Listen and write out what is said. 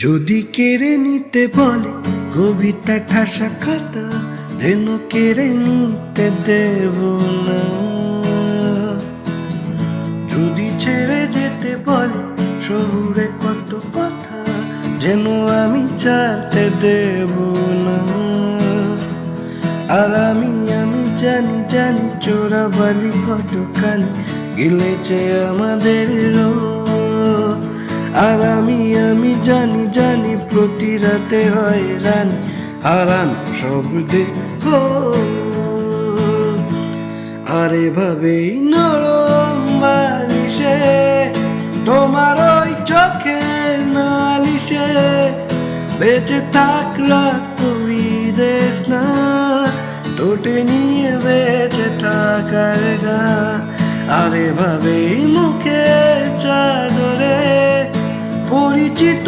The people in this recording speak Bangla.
যদি কেড়ে নিতে বলে কবিতা ঠাসা খাতা, যেন কেড়ে নিতে দেব না। যদি ছেড়ে যেতে বলে শহুরে কত কথা, যেন আমি ছাড়তে দেব না। আর আমি জানি জানি চোরাবালি কতখানি গিলেছে আমাদের রোগ। আর আমি জানি জানি প্রতি রাতে হয় রানী হারান শব্দে হো। আর এভাবেই নরম বালিশে তোমার ওই চোখের নালিশে বেঁচে থাক রাত পরিদেশ না, তোটে নিয়ে বেঁচে থাকার গা। আর এভাবেই মুখের চাদরে পরিচিত